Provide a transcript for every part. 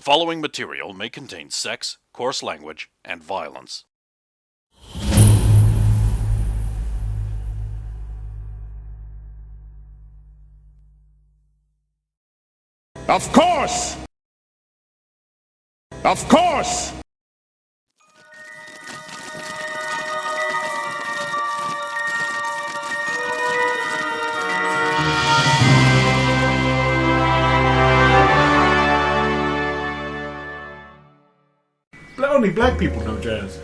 following material may contain sex, coarse language, and violence. Of course! Of course! Only black people know jazz.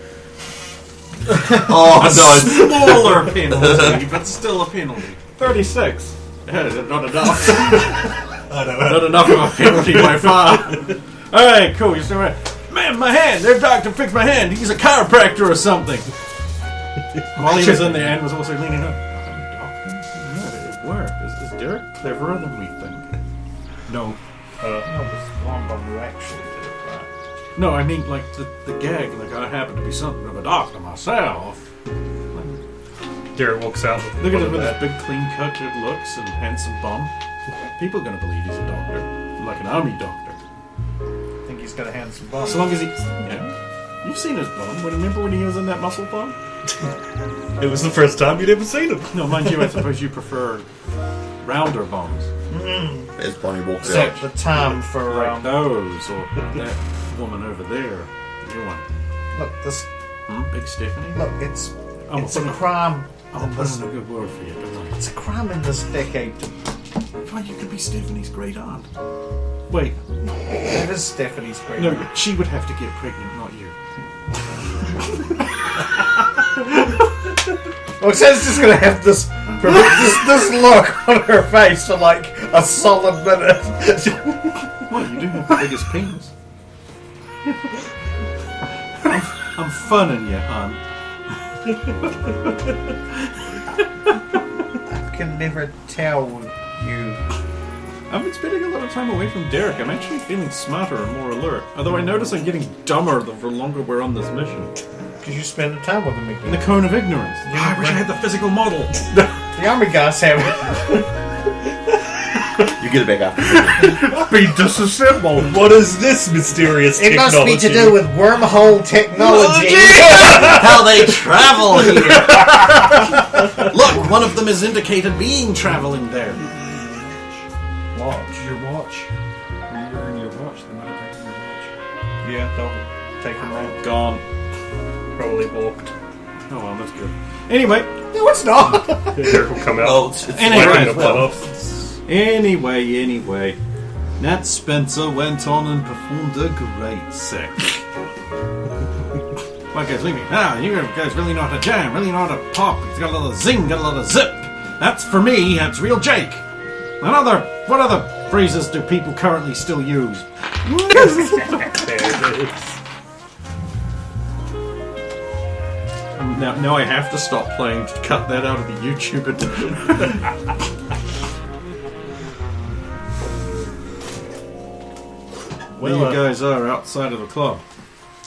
Oh, no. Smaller penalty, but still a penalty. 36. Not enough. Not enough of a penalty by far. Alright, cool. You're still right. Man, my hand! Their doctor fixed my hand. He's a chiropractor or something. While he was in there and was also leaning up. Yeah, it worked. Is Derek cleverer than we think? No. No, there's one who actually did it right. No, I mean, like, the gag, like, I happen to be something of a doctor myself. Derek walks out. Look at him with his big, clean-cut, good looks and handsome bum. People are going to believe he's a doctor. Like an army doctor. I think he's got a handsome bum. So long as he... Yeah. You've seen his bum. Remember when he was in that muscle bum? It was the first time you'd ever seen him. No, mind you, I suppose you prefer rounder bums. As Bonnie walks So out. the time for... Like those, or that woman over there. The new one. Look, this... Big Stephanie? Look, it's I'm a putting- crime. I'll put in a good word for you, don't I? It's a crime in this decade to... Well, you could be Stephanie's great aunt. Wait, That is Stephanie's great. no, she would have to get pregnant, not you. Roxanne's just gonna have this look on her face for like a solid minute. Well, you do have the biggest penis. I'm funning you, hon. I can never tell you. I've been spending a lot of time away from Derek. I'm actually feeling smarter and more alert. Although I notice I'm getting dumber the longer we're on this mission. Because you spend the time with them In again. the cone of ignorance. I wish I had the physical model. The army guys have it. You get it back after. Be disassembled. What is this mysterious It technology? must be to do with wormhole technology. How they travel here! Look, one of them is indicated being traveling there. Watch. Your watch. Were you wearing your watch? They might have taken your watch. Yeah, don't take them out. Gone. Probably walked. Oh well, that's good. Anyway. No, it's not. Derek will come out. Oh, it's Anyway, Wiping the blood off. Anyway. Nat Spencer went on and performed a great sex. What guys leaving? You guys really know how to jam, really know how to pop. It's got a little zing, got a little zip. That's for me, that's real Jake. What other phrases do people currently still use? There it is. Now I have to stop playing to cut that out of the YouTube edition. Well, you guys are outside of the club.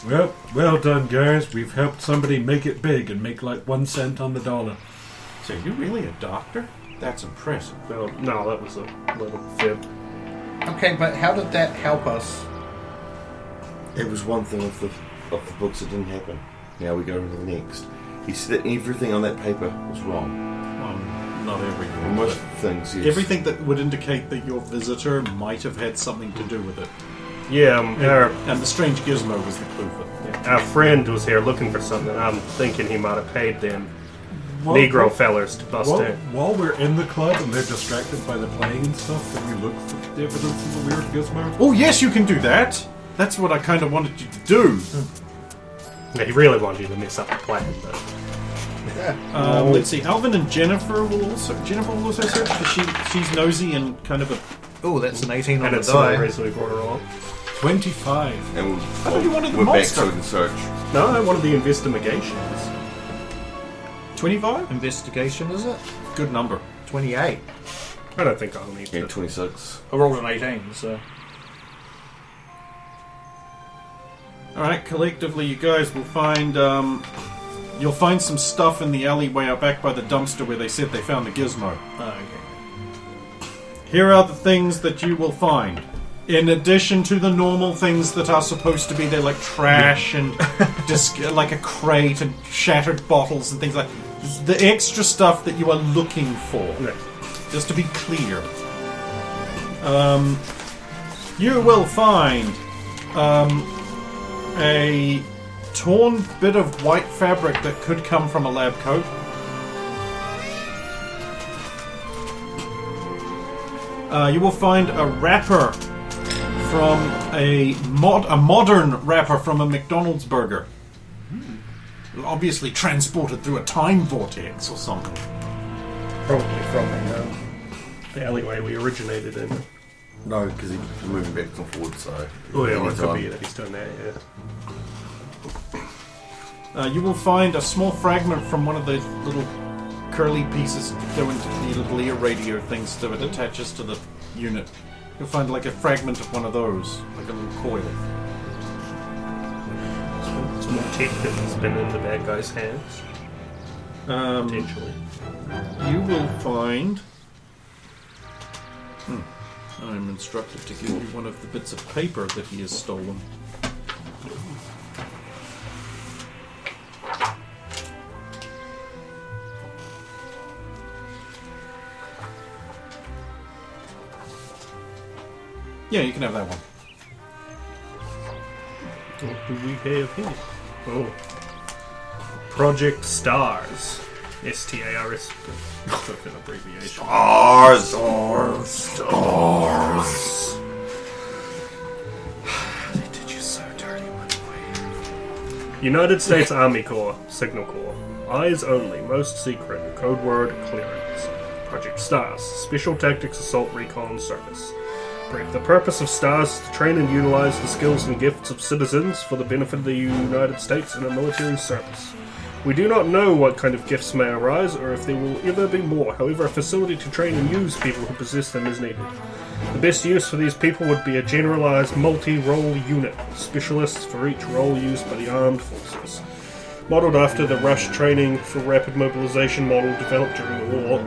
Well done, guys. We've helped somebody make it big and make like 1 cent on the dollar. So you're really a doctor? That's impressive. Well, no, that was a little fib. Okay, but how did that help us? It was one thing of the books that didn't happen. Now we go to the next. He said that everything on that paper was wrong. Not everything. Most but things, yes. everything that would indicate that your visitor might have had something to do with it. Yeah, And the strange gizmo was the clue for it. our friend was here looking for something. I'm thinking he might have paid them Negro fellers to bust in. While we're in the club and they're distracted by the playing and stuff, can we look for the evidence of the weird gizmo? Oh, yes, you can do that. That's what I kind of wanted you to do. Yeah, he really wanted you to mess up the plan, but Let's see. Alvin and Jennifer will also search because she's nosy and kind of a. Oh, that's an 18 on and the it's the die. reason we brought her on. 25. And thought you wanted the we're back monster. so we can search. No, I wanted the investigations. 25? Investigation, is it? Good number. 28. I don't think I'll need Yeah, to. 26. I rolled an 18, so... Alright, collectively you guys will find, you'll find some stuff in the alleyway out back by the dumpster where they said they found the gizmo. Oh, okay. Here are the things that you will find. In addition to the normal things that are supposed to be there, like trash and like a crate and shattered bottles and things like the extra stuff that you are looking for. Right. Just to be clear. You will find a torn bit of white fabric that could come from a lab coat. You will find a wrapper from a modern wrapper from a McDonald's burger. Obviously transported through a time vortex or something. Probably from the alleyway we originated in. No, because he's moving back and forward, so... Oh yeah, well, it could anytime. be that he's done that, yeah. You will find a small fragment from one of those little curly pieces that go into the little ear radio things that it attaches to the unit. You'll find like a fragment of one of those, like a little coil. It's more tech that's been in the bad guy's hands, potentially. You will find... I'm instructed to give you one of the bits of paper that he has stolen. Yeah, you can have that one. What do we have here? Oh. Project STARS. STARS. That's an abbreviation. Stars! They did you so dirty, my boy. United States Army Corps, Signal Corps. Eyes only, most secret, code word clearance. Project STARS, Special Tactics Assault Recon Service. Brief. The purpose of STARS is to train and utilize the skills and gifts of citizens for the benefit of the United States in a military service. We do not know what kind of gifts may arise, or if there will ever be more. However, a facility to train and use people who possess them is needed. The best use for these people would be a generalized multi-role unit, with specialists for each role used by the armed forces. Modeled after the Rush Training for Rapid Mobilization model developed during the war,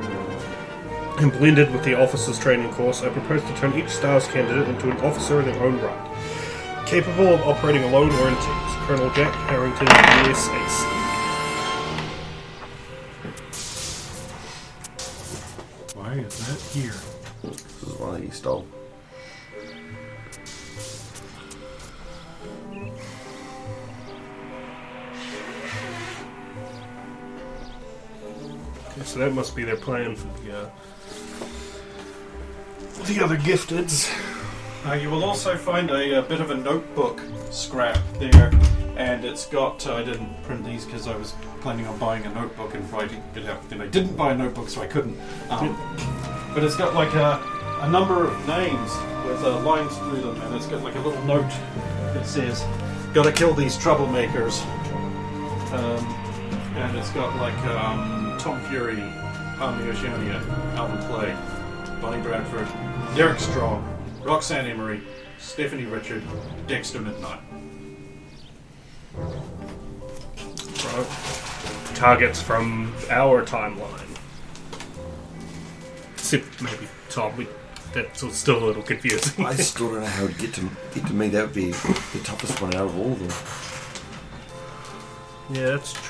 and blended with the officers' training course, I propose to turn each STARS candidate into an officer in their own right, capable of operating alone or in teams. Colonel Jack Harrington, USAC. Why is that here? This is one that he stole. Okay, so that must be their plan for the other gifteds. You will also find a bit of a notebook scrap there, and it's got, I didn't print these because I was planning on buying a notebook and writing it out, and I didn't buy a notebook so I couldn't. But it's got like a number of names with lines through them, and it's got like a little note that says, "Gotta kill these troublemakers." And it's got like Tom Fury, Army Oceania, Alvin Clay, Bonnie Bradford, Derek Strong, Roxanne Emery, Stephanie Richard, Dexter Midnight. Right. Targets from our timeline. Except maybe Tom, that's still a little confusing. I still don't know how to get to me. That would be the toughest one out of all of them. Yeah, that's true.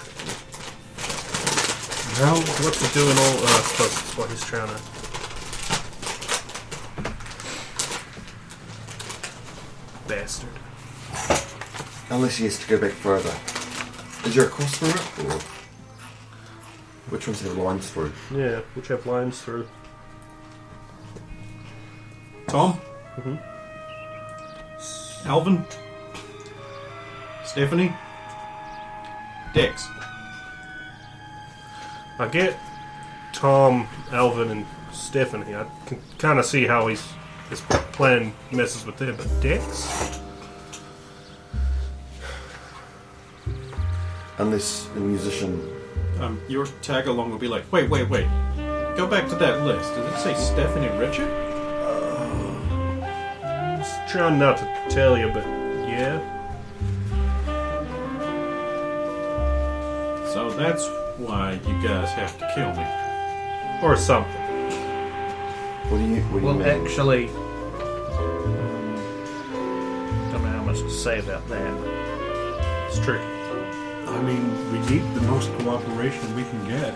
Well, what's he doing all Earth? That's what he's trying to... Bastard. Unless he has to go back further. Is there a cross through it? Or which ones have lines through? Yeah, which have lines through. Tom? Alvin? Stephanie? Dex? I get Tom, Alvin, and Stephanie. I can kind of see how his plan messes with them, but Dex? Unless a musician... Your tag along will be like, wait. Go back to that list. Did it say Stephanie Richard? I was trying not to tell you, but yeah. So that's why you guys have to kill me. Or something. What do you Well, mean? actually, to say about that. It's tricky. I mean, we need the most cooperation we can get.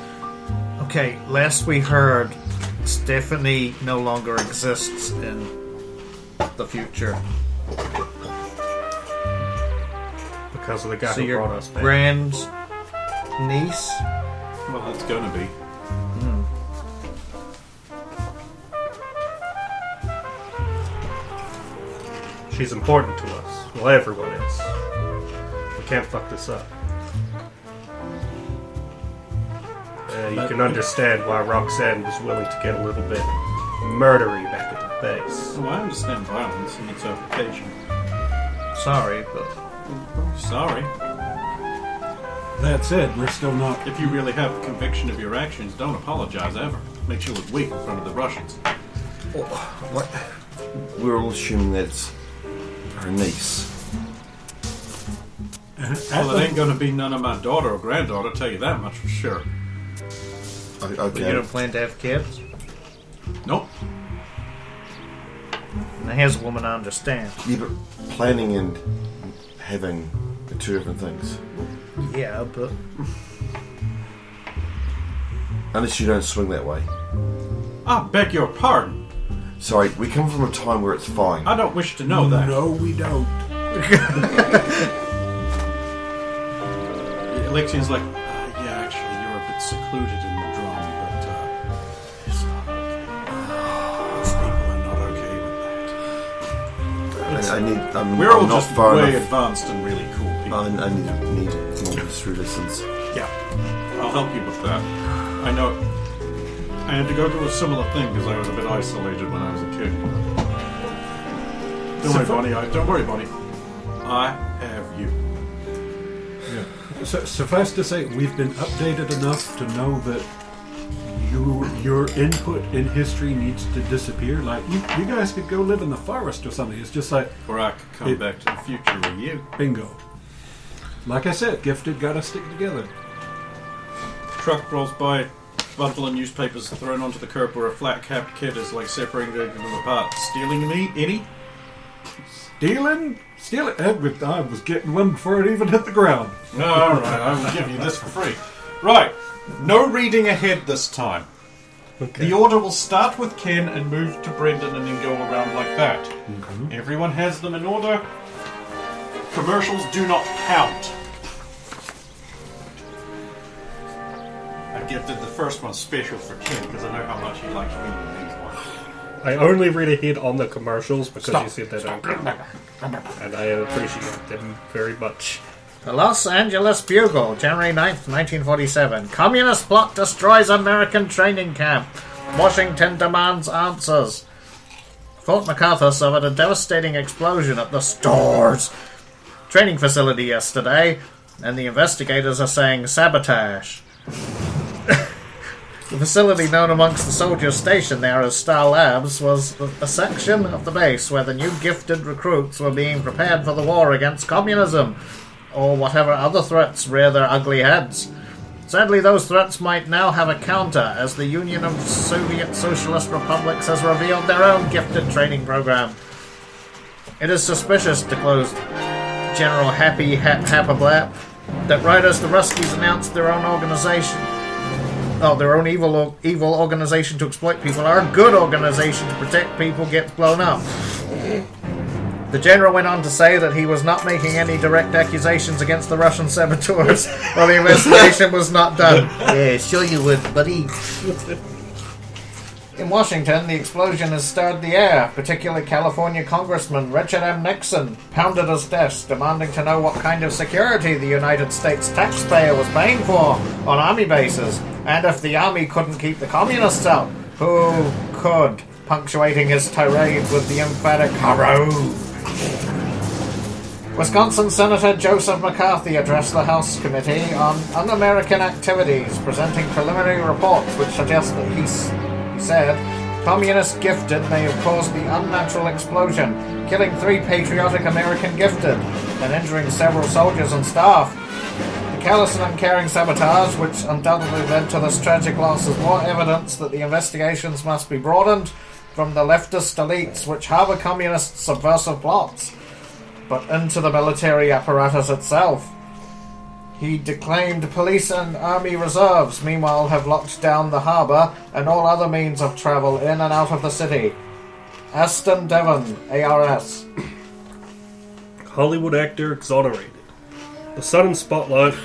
Okay, last we heard, Stephanie no longer exists in the future. Because of the guy So who your brought us back. grand niece? Well, it's gonna be. She's important to us. Well, everyone is. We can't fuck this up. You can understand why Roxanne was willing to get a little bit murdery back at the base. Oh, I understand violence and its application. Sorry, but Sorry. That said, we're still not. If you really have conviction of your actions, don't apologize ever. Makes you look weak in front of the Russians. What? We're all assuming that's her niece. Well, it ain't gonna be none of my daughter or granddaughter, tell you that much for sure. you don't plan to have kids? Nope. Now, here's a woman I understand. Yeah, but planning and having are two different things. Yeah, but Unless you don't swing that way. I beg your pardon. Sorry, we come from a time where it's fine. I don't wish to know that. No, we don't. Alexian's like, yeah, actually, you're a bit secluded in the drum, but it's not okay. Most people are not okay with that. We're all I'm not just far way enough. advanced and really cool people. I need more history lessons. Yeah, I'll help you with that. I know. I had to go through a similar thing because I was a bit isolated when I was a kid. Don't worry, Bonnie. I have you. Yeah. So, suffice to say, we've been updated enough to know that your input in history needs to disappear. Like, you guys could go live in the forest or something. It's just like... Or I could come back to the future with you. Bingo. Like I said, gifted gotta stick together. Truck rolls by, bundle of newspapers thrown onto the curb where a flat-capped kid is like separating them apart. Stealing me? Any? Stealing? I was getting one before it even hit the ground. Alright, I will give you this for free. Right, no reading ahead this time. Okay. The order will start with Ken and move to Brendan and then go around like that. Mm-hmm. Everyone has them in order. Commercials do not count. I gifted the first one special for Ken because I know how much he likes reading these ones. I only read ahead on the commercials because you said they don't count. And I appreciate them very much. the Los Angeles Bugle, January 9th, 1947. Communist plot destroys American training camp. Washington demands answers. Fort MacArthur suffered a devastating explosion at the Stores training facility yesterday, and the investigators are saying sabotage. The facility known amongst the soldiers stationed there as Star Labs was a section of the base where the new gifted recruits were being prepared for the war against communism, or whatever other threats rear their ugly heads. Sadly, those threats might now have a counter, as the Union of Soviet Socialist Republics has revealed their own gifted training program. It is suspicious, declared General Happy Happablap, that right as the Ruskies announced their own organization, their own evil organization to exploit people, our good organization to protect people gets blown up. The general went on to say that he was not making any direct accusations against the Russian saboteurs while the investigation was not done. Yeah, sure you would, buddy. In Washington, the explosion has stirred the air. Particularly California Congressman Richard M. Nixon pounded his desk, demanding to know what kind of security the United States taxpayer was paying for on army bases, and if the army couldn't keep the communists out, who could? Punctuating his tirade with the emphatic "Hurrah!" Wisconsin Senator Joseph McCarthy addressed the House Committee on Un-American Activities, presenting preliminary reports which suggest that he said communist gifted may have caused the unnatural explosion, killing 3 patriotic American gifted and injuring several soldiers and staff. The callous and uncaring sabotage, which undoubtedly led to this tragic loss, is more evidence that the investigations must be broadened from the leftist elites which harbour communist subversive plots. but into the military apparatus itself. He declaimed police and army reserves, meanwhile, have locked down the harbour and all other means of travel in and out of the city. Aston Devon, ARS. Hollywood actor exonerated. The sudden spotlight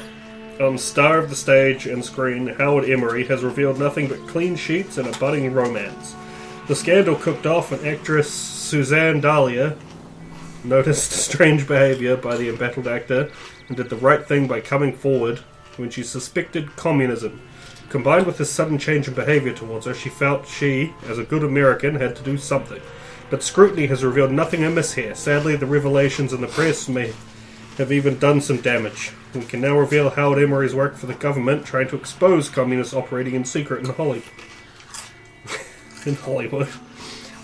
on star of the stage and screen, Howard Emery, has revealed nothing but clean sheets and a budding romance. The scandal cooked off when actress Suzanne Dahlia noticed strange behaviour by the embattled actor and did the right thing by coming forward when she suspected communism. Combined with this sudden change in behaviour towards her, she felt she, as a good American, had to do something. But scrutiny has revealed nothing amiss here. Sadly, the revelations in the press may have even done some damage. We can now reveal Howard Emery's work for the government, trying to expose communists operating in secret in Hollywood.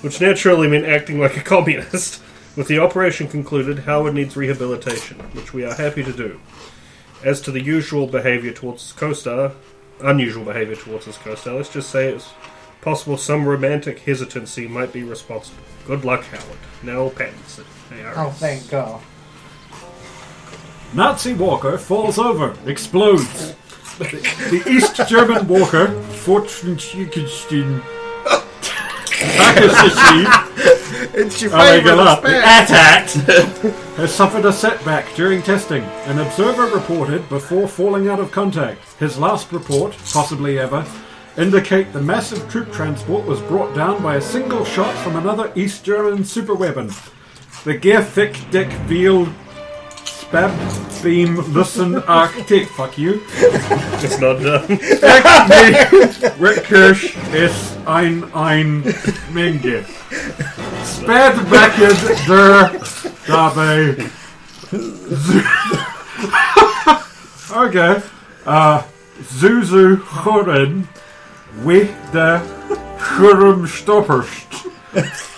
Which naturally meant acting like a communist. With the operation concluded, Howard needs rehabilitation, which we are happy to do. As to the unusual behaviour towards his co-star, let's just say it's possible some romantic hesitancy might be responsible. Good luck, Howard. Nell Pattinson. Oh, thank God. Nazi walker falls over, explodes. The East German walker, fortunately, It's your attacked, has suffered a setback during testing. An observer reported before falling out of contact. His last report, possibly ever, indicate the massive troop transport was brought down by a single shot from another East German superweapon. The Gear-Thick Dick Veal Spab Beam Listen Arctic. Fuck you. It's not done. Rick Kirsch ist ein Menge. Spätbacken der dabei. Okay. Zuzu Chorin with the Churum Stopperst.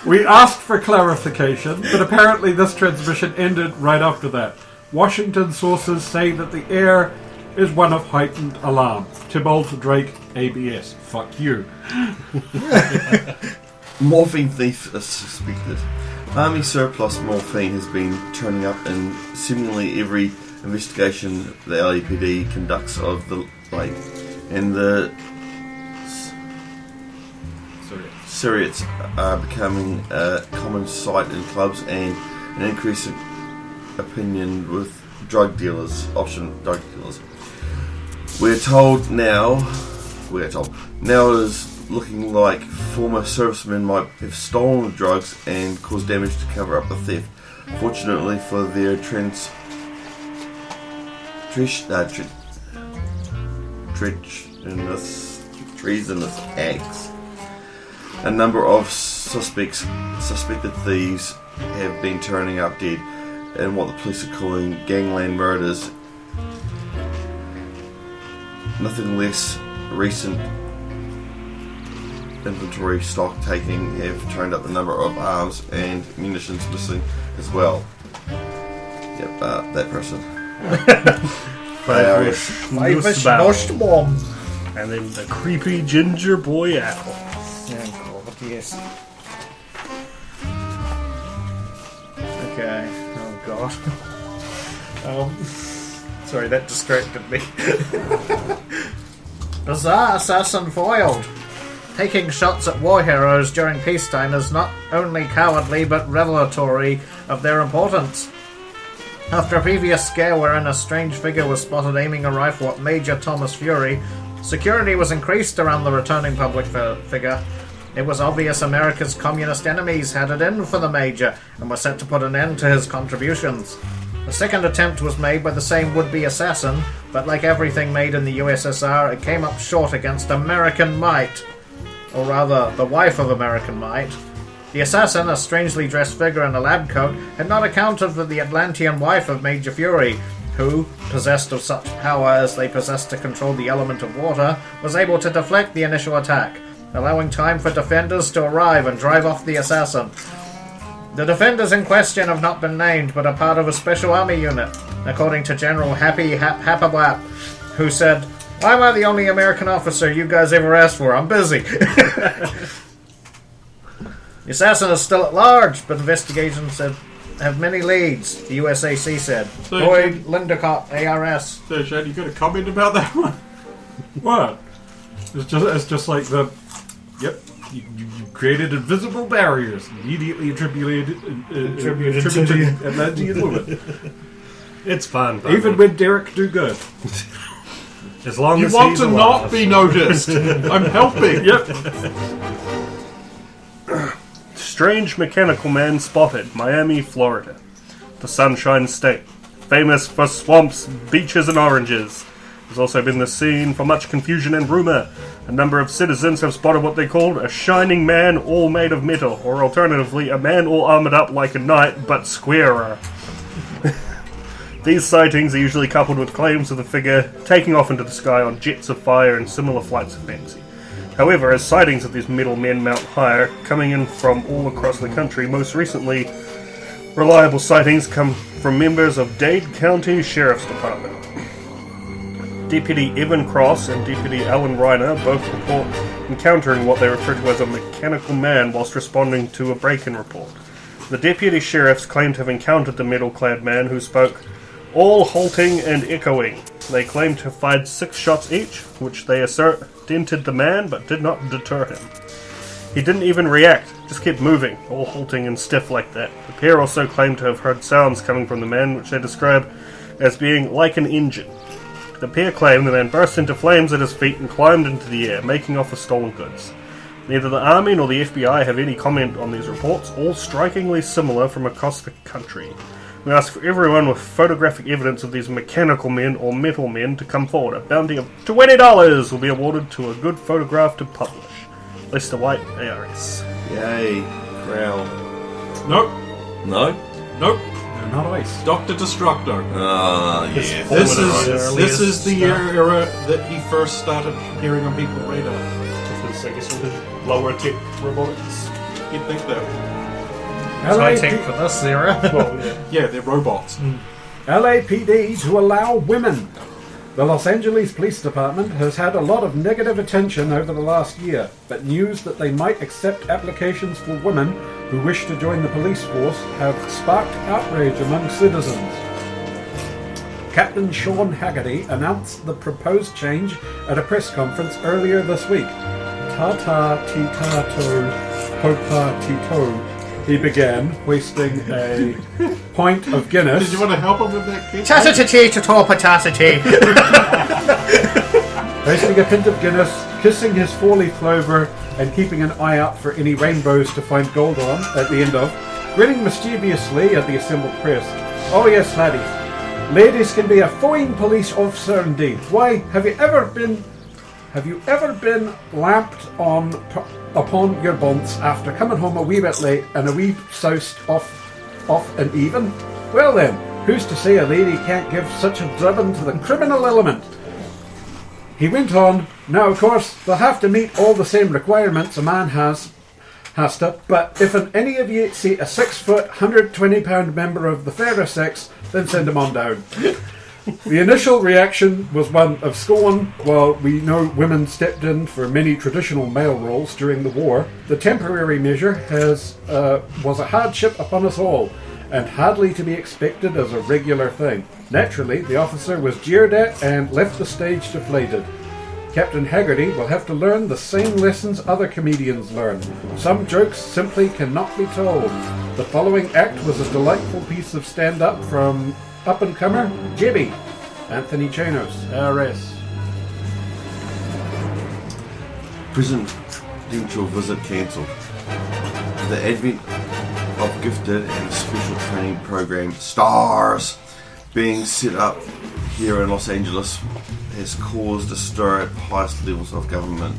We asked for clarification, but apparently this transmission ended right after that. Washington sources say that the air is one of heightened alarm. Tybalt Drake, ABS. Fuck you. Morphine thief is suspected. Army surplus morphine has been turning up in seemingly every investigation the LAPD conducts of the lake, and the Syrians are becoming a common sight in clubs and an increasing opinion with option drug dealers. We're told now it is looking like former servicemen might have stolen drugs and caused damage to cover up the theft. Fortunately for their treasonous acts, a number of suspected thieves have been turning up dead in what the police are calling gangland murders. Nothing less recent inventory stock taking have turned up the number of arms and munitions missing as well. Yep, that person. Five-ish noshed bomb. And then the creepy ginger boy owl. Oh, God, yes. Okay. Oh, God. Sorry, that distracted me. Bizarre assassin foiled. Taking shots at war heroes during peacetime is not only cowardly but revelatory of their importance. After a previous scare wherein a strange figure was spotted aiming a rifle at Major Thomas Fury, security was increased around the returning public figure. It was obvious America's communist enemies had it in for the Major and were set to put an end to his contributions. A second attempt was made by the same would-be assassin, but like everything made in the USSR, it came up short against American might. Or rather, the wife of American might. The assassin, a strangely dressed figure in a lab coat, had not accounted for the Atlantean wife of Major Fury, who, possessed of such power as they possessed to control the element of water, was able to deflect the initial attack, allowing time for defenders to arrive and drive off the assassin. The defenders in question have not been named, but are part of a special army unit, according to General Happy Hapablap, who said, "Why am I the only American officer you guys ever asked for? I'm busy." The assassin is still at large, but investigations have have many leads, the USAC said. So Boyd Lindicott, ARS. So, Shad, you got a comment about that one? What? It's just like the. Yep. You created invisible barriers. Immediately attributed to Atlantean woman. It's fun. Even when Derek do good. As long You as want he's to alive. not be noticed. I'm helping. Yep. Strange mechanical man spotted, Miami, Florida. The Sunshine State. Famous for swamps, beaches, and oranges. Has also been the scene for much confusion and rumor. A number of citizens have spotted what they called a shining man all made of metal, or alternatively, a man all armored up like a knight, but squarer. These sightings are usually coupled with claims of the figure taking off into the sky on jets of fire and similar flights of fancy. However, as sightings of these metal men mount higher, coming in from all across the country, most recently, reliable sightings come from members of Dade County Sheriff's Department. Deputy Evan Cross and Deputy Alan Reiner both report encountering what they refer to as a mechanical man whilst responding to a break-in report. The deputy sheriffs claim to have encountered the metal-clad man who spoke, all halting and echoing. They claim to have fired 6 shots each, which they assert dented the man but did not deter him. He didn't even react, just kept moving, all halting and stiff like that. The pair also claim to have heard sounds coming from the man which they describe as being like an engine. The pair claim the man burst into flames at his feet and climbed into the air, making off with stolen goods. Neither the Army nor the FBI have any comment on these reports, all strikingly similar from across the country. We ask for everyone with photographic evidence of these mechanical men or metal men to come forward. A bounty of $20 will be awarded to a good photograph to publish. Lester White, ARS. Yay. Crown. Nope. No? Nope. They're not ice. Dr. Destructo. Ah, yeah. This is the era that he first started appearing on people's radar. I guess with lower tech robotics. You'd think that. It's high tech for this era. Well, yeah. Yeah, they're robots. LAPD to allow women. The Los Angeles Police Department has had a lot of negative attention over the last year, but news that they might accept applications for women who wish to join the police force have sparked outrage among citizens. Captain Sean Haggerty announced the proposed change at a press conference earlier this week. Ta-ta-ti-ta-to, ho-ta-ti-to, he began, hoisting a pint of Guinness. Did you want to help him with that, kid? Tatati-to-patati. Hoisting a pint of Guinness, kissing his four-leaf clover, and keeping an eye out for any rainbows to find gold on at the end of, grinning mischievously at the assembled press. Oh yes, laddies. Ladies can be a fine police officer indeed. Why, have you ever been lamped on upon your bunts after coming home a wee bit late and a wee soused off and even? Well then, who's to say a lady can't give such a drubbing to the criminal element? He went on, now of course they'll have to meet all the same requirements a man has to, but if any of you see a 6 foot, 120 pound member of the fairer sex, then send him on down. The initial reaction was one of scorn. While we know women stepped in for many traditional male roles during the war, the temporary measure was a hardship upon us all, and hardly to be expected as a regular thing. Naturally, the officer was jeered at and left the stage deflated. Captain Haggerty will have to learn the same lessons other comedians learn. Some jokes simply cannot be told. The following act was a delightful piece of stand-up from up-and-comer Jibby, Anthony Chanos, ARS. Presidential visit cancelled. The advent of gifted and special training program STARS being set up here in Los Angeles has caused a stir at the highest levels of government.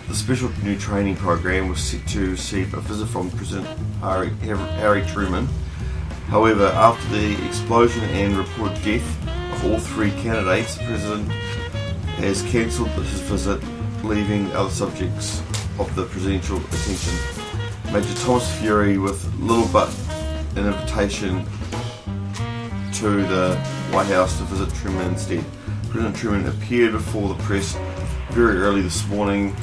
The special new training program was set to receive a visit from President Harry Truman. However, after the explosion and reported death of all 3 candidates, the President has cancelled his visit, leaving other subjects of the presidential attention. Major Thomas Fury with little but an invitation to the White House to visit Truman instead. President Truman appeared before the press very early this morning,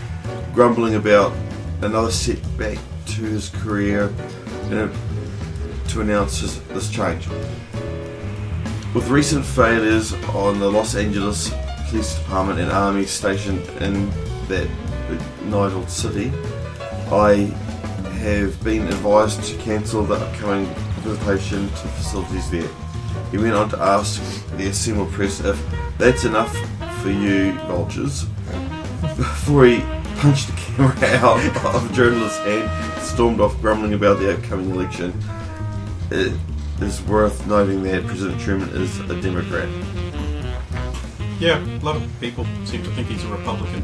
grumbling about another setback to his career to announce this change. With recent failures on the Los Angeles Police Department and Army stationed in that ignited city, I have been advised to cancel the upcoming visitation to facilities there. He went on to ask the assembled press if that's enough for you vultures, before he punched the camera out of a journalist's hand and stormed off grumbling about the upcoming election. It is worth noting that President Truman is a Democrat. Yeah, a lot of people seem to think he's a Republican.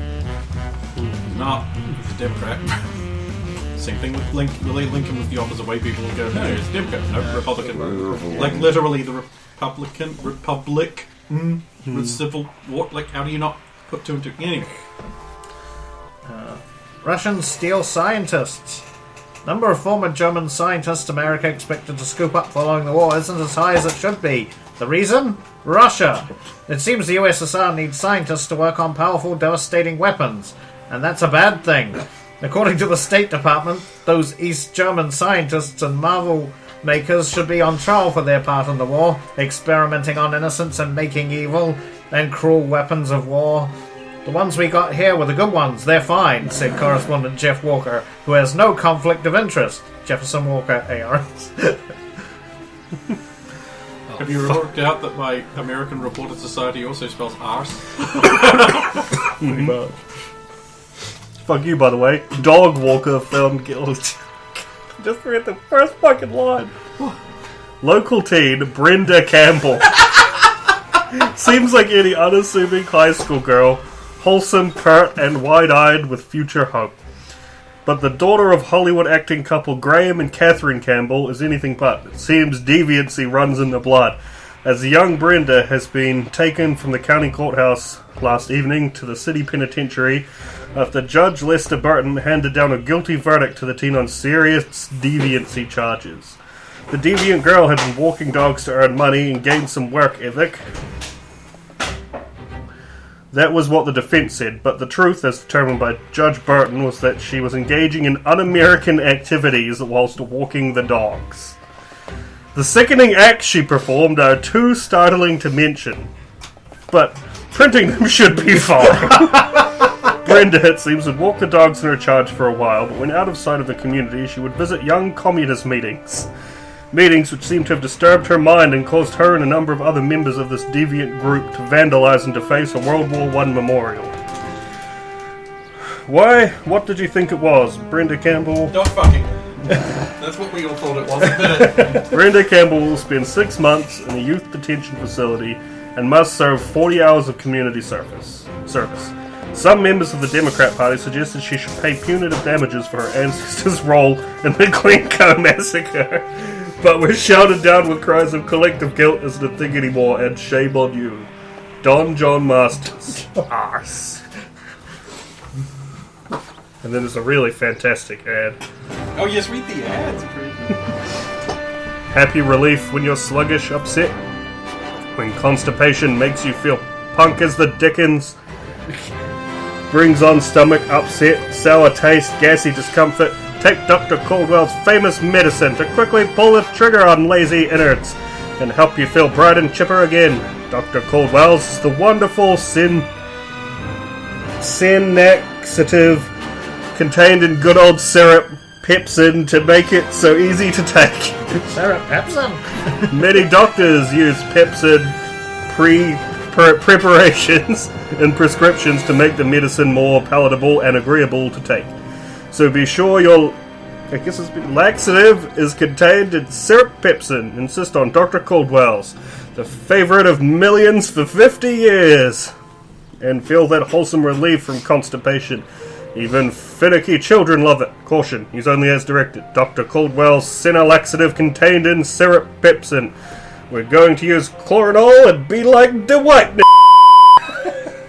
He's not. He's a Democrat. Same thing with Lincoln was the opposite way. People will go, no, he's a Democrat, no, Republican. Like literally the Republic with Civil War. Like, how do you not put two and two? Anyway. Russians steal scientists. Number of former German scientists America expected to scoop up following the war isn't as high as it should be. The reason? Russia. It seems the USSR needs scientists to work on powerful, devastating weapons, and that's a bad thing. According to the State Department, those East German scientists and Marvel makers should be on trial for their part in the war, experimenting on innocents and making evil and cruel weapons of war. The ones we got here were the good ones. They're fine, said correspondent Jeff Walker, who has no conflict of interest. Jefferson Walker, ARS. Have you worked out that my American Reporter Society also spells arse? Pretty much. Fuck you, by the way. Dog Walker found guilty. Just read the first fucking line. Local teen Brenda Campbell. Seems like any unassuming high school girl, wholesome, pert, and wide-eyed with future hope. But the daughter of Hollywood acting couple Graham and Catherine Campbell is anything but. It seems deviancy runs in the blood, as the young Brenda has been taken from the county courthouse last evening to the city penitentiary after Judge Lester Burton handed down a guilty verdict to the teen on serious deviancy charges. The deviant girl had been walking dogs to earn money and gain some work ethic. That was what the defense said, but the truth, as determined by Judge Burton, was that she was engaging in un-American activities whilst walking the dogs. The sickening acts she performed are too startling to mention, but printing them should be fine. Brenda, it seems, would walk the dogs in her charge for a while, but when out of sight of the community, she would visit young communist meetings. Meetings which seemed to have disturbed her mind and caused her and a number of other members of this deviant group to vandalize and deface a World War I memorial. Why? What did you think it was? Brenda Campbell? Dog fucking. That's what we all thought it was, isn't it? Brenda Campbell will spend 6 months in a youth detention facility and must serve 40 hours of community service. Some members of the Democrat Party suggested she should pay punitive damages for her ancestors' role in the Glencoe massacre, but was shouted down with cries of collective guilt isn't a thing anymore, and shame on you. Don John Masters. Arse. And then there's a really fantastic ad. Oh yes, read the ads. Happy relief when you're sluggish, upset. When constipation makes you feel punk as the dickens. Brings on stomach upset, sour taste, gassy discomfort. Take Dr. Caldwell's famous medicine to quickly pull the trigger on lazy innards and help you feel bright and chipper again. Dr. Caldwell's is the wonderful laxative contained in good old syrup pepsin to make it so easy to take. Syrup pepsin? Many doctors use pepsin preparations and prescriptions to make the medicine more palatable and agreeable to take. So be sure your laxative is contained in syrup pepsin. Insist on Dr. Caldwell's, the favorite of millions for 50 years. And feel that wholesome relief from constipation. Even finicky children love it. Caution, use only as directed. Dr. Caldwell's Senna laxative contained in syrup pepsin. We're going to use chlorinol and be like the white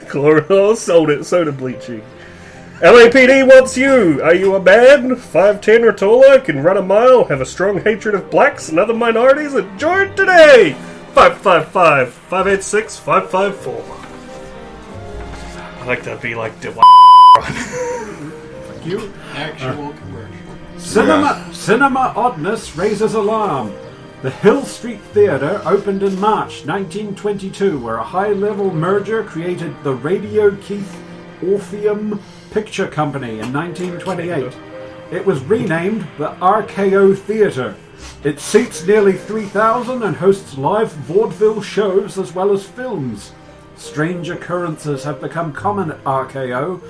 Chlorinol soda bleaching. LAPD wants you. Are you a man? 5'10" or taller? Can run a mile? Have a strong hatred of blacks and other minorities? And join today! 555-586-554. I like to be like the You. Actual commercial. Cinema oddness raises alarm. The Hill Street Theatre opened in March 1922, where a high-level merger created the Radio Keith Orpheum Picture Company in 1928. It was renamed the RKO Theatre. It seats nearly 3,000 and hosts live vaudeville shows as well as films. Strange occurrences have become common at RKO.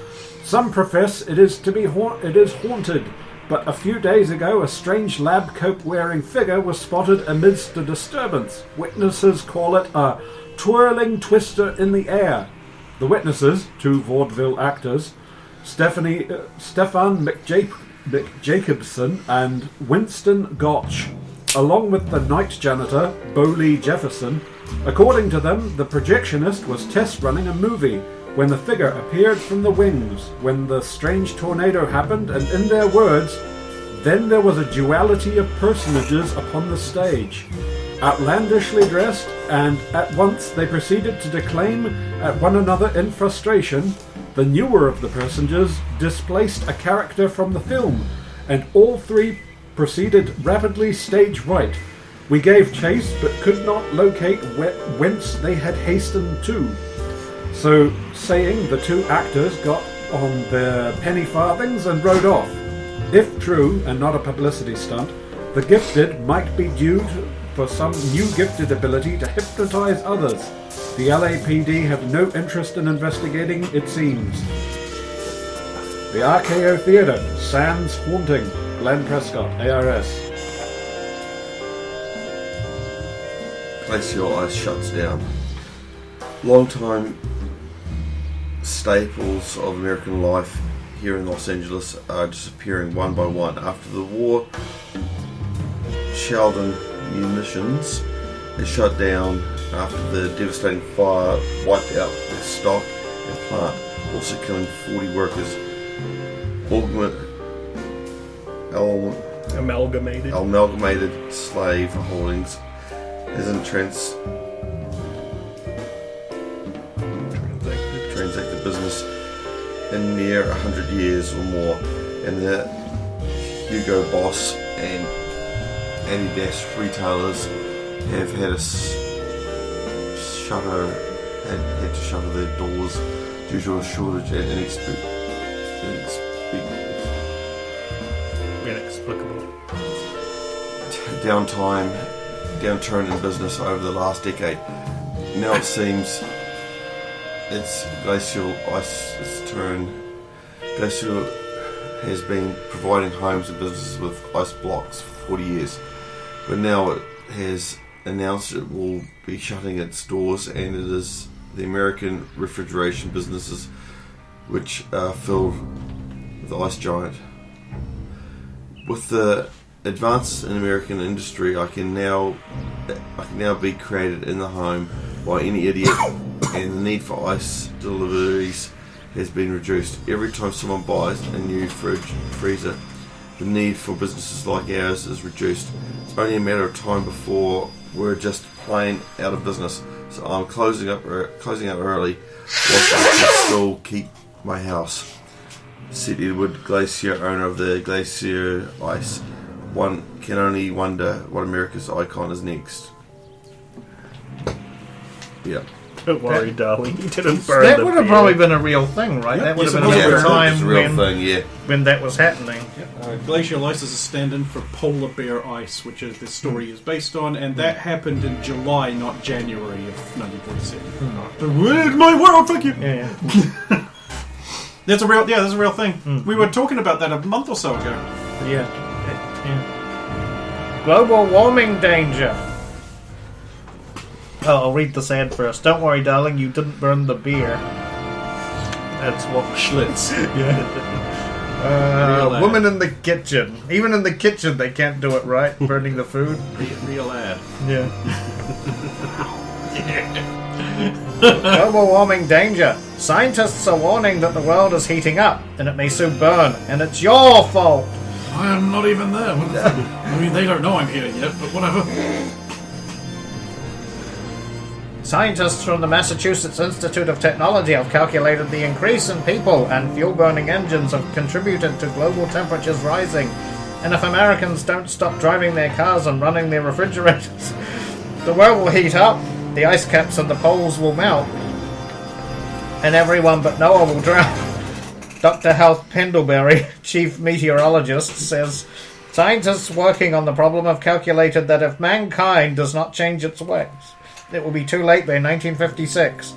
Some profess it is haunted, but a few days ago a strange lab coat-wearing figure was spotted amidst the disturbance. Witnesses call it a twirling twister in the air. The witnesses, two vaudeville actors, Stefan McJacobson and Winston Gotch, along with the night janitor, Bowley Jefferson. According to them, the projectionist was test running a movie when the figure appeared from the wings, when the strange tornado happened, and in their words, then there was a duality of personages upon the stage. Outlandishly dressed, and at once they proceeded to declaim at one another in frustration. The newer of the personages displaced a character from the film, and all three proceeded rapidly stage right. We gave chase, but could not locate whence they had hastened to. So saying, the two actors got on their penny farthings and rode off. If true, and not a publicity stunt, the gifted might be due for some new gifted ability to hypnotize others. The LAPD have no interest in investigating, it seems. The RKO Theatre, Sans Haunting, Glenn Prescott, ARS. Glacial ice shuts down. Long-time staples of American life here in Los Angeles are disappearing one by one. After the war, Sheldon Munitions is shut down after the devastating fire wiped out their stock and plant, also killing 40 workers. Amalgamated slave holdings is in transacted business in near 100 years or more, and the Hugo Boss and Adidas retailers have had to shutter their doors due to a shortage and Inexplicable downturn in business over the last decade. Now it seems it's glacial ice's turn. Glacial has been providing homes and businesses with ice blocks for 40 years, but now it has announced it will be shutting its doors, and it is the American refrigeration businesses which are filled with the ice giant. With the advances in American industry, I can now be created in the home by any idiot, and the need for ice deliveries has been reduced. Every time someone buys a new freezer, the need for businesses like ours is reduced. It's only a matter of time before we're just plain out of business. So I'm closing up early, whilst I can still keep my house. Said Edward Glacier, owner of the Glacier Ice. One can only wonder what America's icon is next. Yeah. Don't worry, darling. You didn't burn That the would have beer. probably been a real thing, right? That would Yes, have it been was a a real time It's a real thing, yeah. when that was happening. Glacial ice is a stand-in for polar bear ice, which is this story is based on, and that happened in July, not January of 1947. My world, thank you. Yeah. That's a real thing. We were talking about that a month or so ago. Yeah. Global warming danger. Oh, I'll read this ad first. Don't worry, darling, you didn't burn the beer. That's what Schlitz. Yeah. Real ad. Women in the kitchen. Even in the kitchen, they can't do it right. Burning the food. Real ad. Yeah. Global warming danger. Scientists are warning that the world is heating up, and it may soon burn, and it's your fault. I am not even there. I mean, they don't know I'm here yet, but whatever. Scientists from the Massachusetts Institute of Technology have calculated the increase in people and fuel-burning engines have contributed to global temperatures rising. And if Americans don't stop driving their cars and running their refrigerators, the world will heat up, the ice caps and the poles will melt, and everyone but Noah will drown. Dr. Hal Pendlebury, chief meteorologist, says scientists working on the problem have calculated that if mankind does not change its ways, it will be too late by 1956.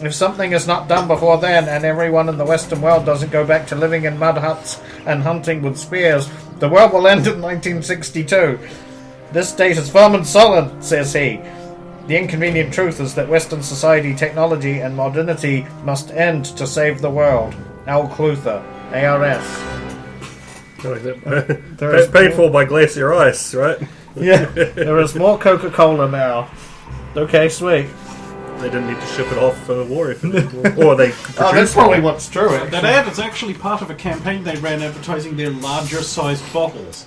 If something is not done before then, and everyone in the Western world doesn't go back to living in mud huts and hunting with spears, the world will end in 1962. This date is firm and solid, says he. The inconvenient truth is that Western society, technology, and modernity must end to save the world. Al Clutha, ARS. Paid for by glacier ice, right? Yeah, there is more Coca-Cola now. Okay, sweet. They didn't need to ship it off for the war effort. Or they Oh, that's probably what's true, actually. That ad is actually part of a campaign they ran advertising their larger sized bottles.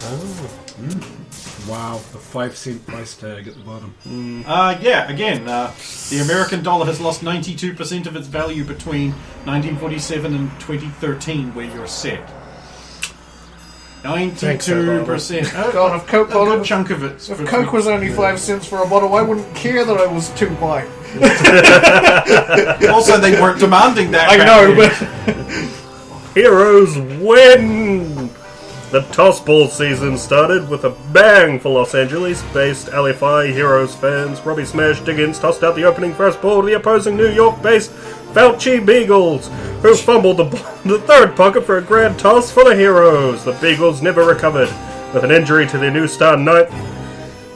Wow, the 5-cent price tag at the bottom. The American dollar has lost 92% of its value between 1947 and 2013, where you're set. 92%. God, if Coke, A good chunk of it. if Coke was only 5 cents for a bottle, I wouldn't care that I was too white. Also, they weren't demanding that. I back know, then. but Heroes win! The Toss Ball season started with a bang for Los Angeles-based LFI Heroes fans. Robbie Smash Diggins tossed out the opening first ball to the opposing New York-based Fauci Beagles, who fumbled the third pocket for a grand toss for the Heroes. The Beagles never recovered, with an injury to their new star ninth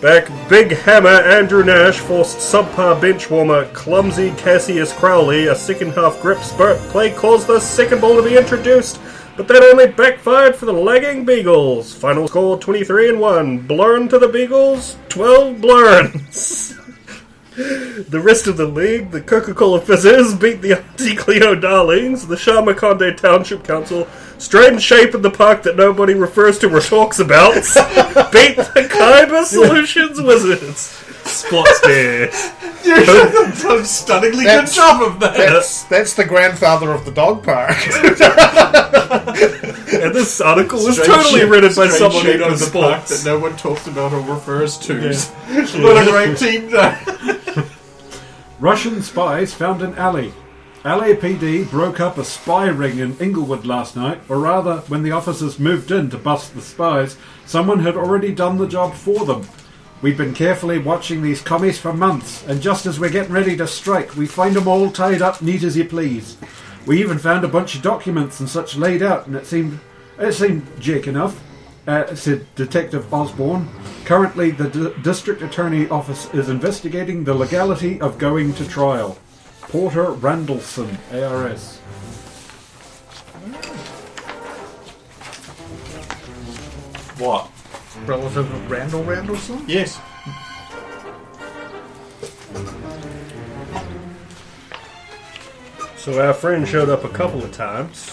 back Big Hammer Andrew Nash forced subpar bench warmer Clumsy Cassius Crowley a second half grip spurt play caused the second ball to be introduced, but that only backfired for the lagging Beagles. Final score 23-1. Blurn to the Beagles, 12 blurns. The rest of the league, the Coca-Cola Fizzers beat the Auntie Cleo Darlings, the Shamakonde Township Council, strange shape in the park that nobody refers to or talks about, beat the Kaiba Solutions Wizards. Sports Day. You've done a stunningly good job of that. that's the grandfather of the dog park. And this article was Strange totally shape- written by strange someone shape who of knows the park sports. that no one talks about or refers to. What a great team there. Russian spies found an alley. LAPD broke up a spy ring in Inglewood last night, or rather, when the officers moved in to bust the spies, someone had already done the job for them. We've been carefully watching these commies for months, and just as we're getting ready to strike, we find them all tied up neat as you please. We even found a bunch of documents and such laid out, and it seemed Jake enough, said Detective Osborne. Currently, the District Attorney Office is investigating the legality of going to trial. Porter Randallson, ARS. What? Relative of Randall Randallson? Yes. So our friend showed up a couple of times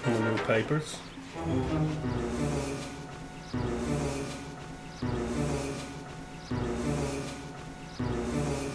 in the new papers.